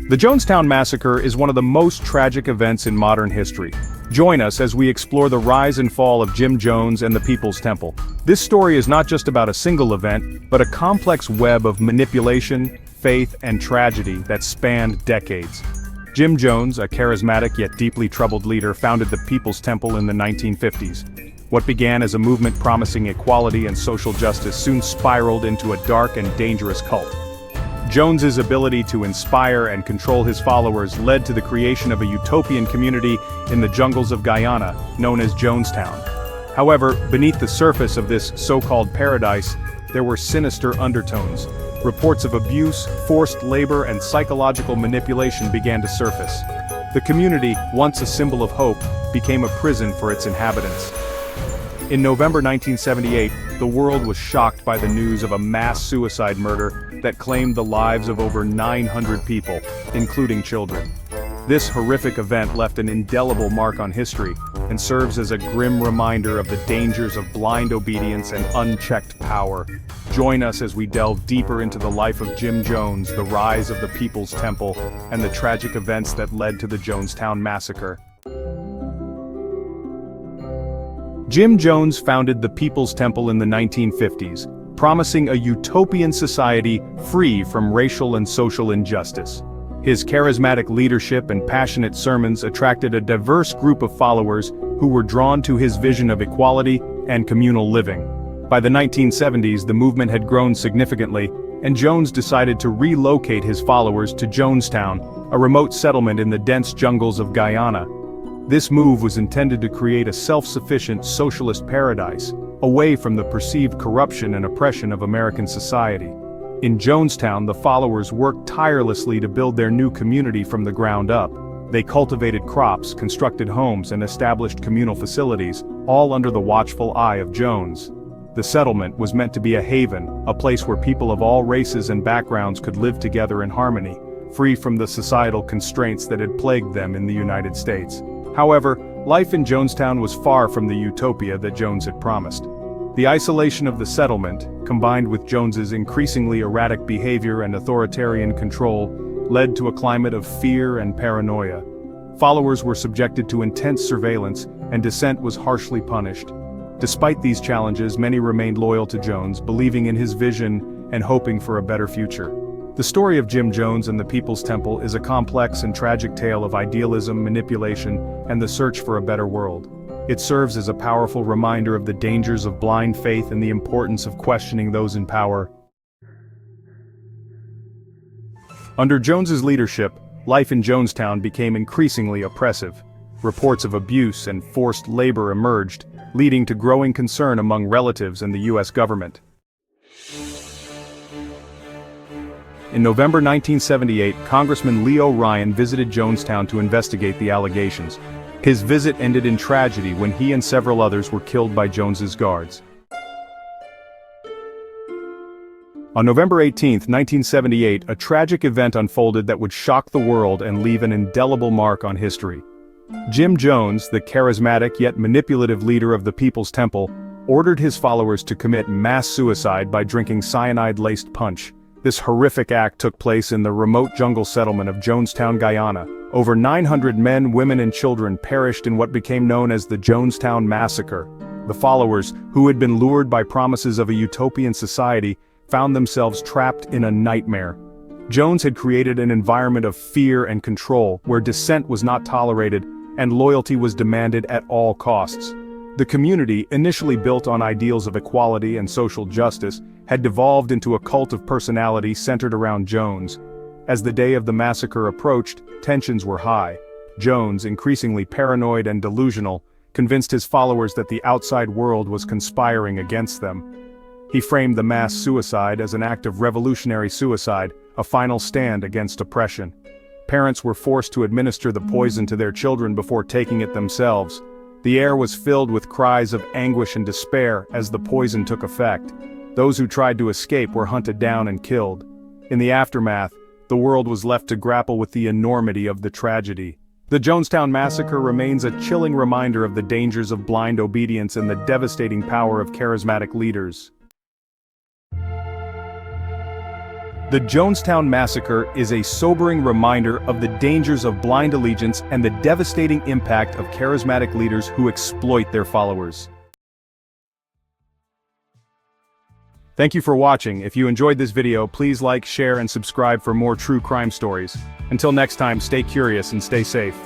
The Jonestown Massacre is one of the most tragic events in modern history. Join us as we explore the rise and fall of Jim Jones and the People's Temple. This story is not just about a single event, but a complex web of manipulation, faith, and tragedy that spanned decades. Jim Jones, a charismatic yet deeply troubled leader, founded the People's Temple in the 1950s. What began as a movement promising equality and social justice soon spiraled into a dark and dangerous cult. Jones's ability to inspire and control his followers led to the creation of a utopian community in the jungles of Guyana, known as Jonestown. However, beneath the surface of this so-called paradise, there were sinister undertones. Reports of abuse, forced labor, and psychological manipulation began to surface. The community, once a symbol of hope, became a prison for its inhabitants. In November 1978, the world was shocked by the news of a mass suicide murder that claimed the lives of over 900 people, including children. This horrific event left an indelible mark on history, and serves as a grim reminder of the dangers of blind obedience and unchecked power. Join us as we delve deeper into the life of Jim Jones, the rise of the People's Temple, and the tragic events that led to the Jonestown Massacre. Jim Jones founded the People's Temple in the 1950s, promising a utopian society free from racial and social injustice. His charismatic leadership and passionate sermons attracted a diverse group of followers who were drawn to his vision of equality and communal living. By the 1970s, the movement had grown significantly, and Jones decided to relocate his followers to Jonestown, a remote settlement in the dense jungles of Guyana. This move was intended to create a self-sufficient socialist paradise, away from the perceived corruption and oppression of American society. In Jonestown, the followers worked tirelessly to build their new community from the ground up. They cultivated crops, constructed homes, and established communal facilities, all under the watchful eye of Jones. The settlement was meant to be a haven, a place where people of all races and backgrounds could live together in harmony, free from the societal constraints that had plagued them in the United States. However, life in Jonestown was far from the utopia that Jones had promised. The isolation of the settlement, combined with Jones's increasingly erratic behavior and authoritarian control, led to a climate of fear and paranoia. Followers were subjected to intense surveillance, and dissent was harshly punished. Despite these challenges, many remained loyal to Jones, believing in his vision and hoping for a better future. The story of Jim Jones and the People's Temple is a complex and tragic tale of idealism, manipulation, and the search for a better world. It serves as a powerful reminder of the dangers of blind faith and the importance of questioning those in power. Under Jones's leadership, life in Jonestown became increasingly oppressive. Reports of abuse and forced labor emerged, leading to growing concern among relatives and the U.S. government. In November 1978, Congressman Leo Ryan visited Jonestown to investigate the allegations. His visit ended in tragedy when he and several others were killed by Jones's guards. On November 18, 1978, a tragic event unfolded that would shock the world and leave an indelible mark on history. Jim Jones, the charismatic yet manipulative leader of the People's Temple, ordered his followers to commit mass suicide by drinking cyanide-laced punch. This horrific act took place in the remote jungle settlement of Jonestown, Guyana. Over 900 men, women, and children perished in what became known as the Jonestown Massacre. The followers, who had been lured by promises of a utopian society, found themselves trapped in a nightmare. Jones had created an environment of fear and control, where dissent was not tolerated and loyalty was demanded at all costs. The community, initially built on ideals of equality and social justice, had devolved into a cult of personality centered around Jones. As the day of the massacre approached, tensions were high. Jones, increasingly paranoid and delusional, convinced his followers that the outside world was conspiring against them. He framed the mass suicide as an act of revolutionary suicide, a final stand against oppression. Parents were forced to administer the poison to their children before taking it themselves. The air was filled with cries of anguish and despair as the poison took effect. Those who tried to escape were hunted down and killed. In the aftermath, the world was left to grapple with the enormity of the tragedy. The Jonestown Massacre remains a chilling reminder of the dangers of blind obedience and the devastating power of charismatic leaders. The Jonestown Massacre is a sobering reminder of the dangers of blind allegiance and the devastating impact of charismatic leaders who exploit their followers. Thank you for watching. If you enjoyed this video, please like, share, and subscribe for more true crime stories. Until next time, stay curious and stay safe.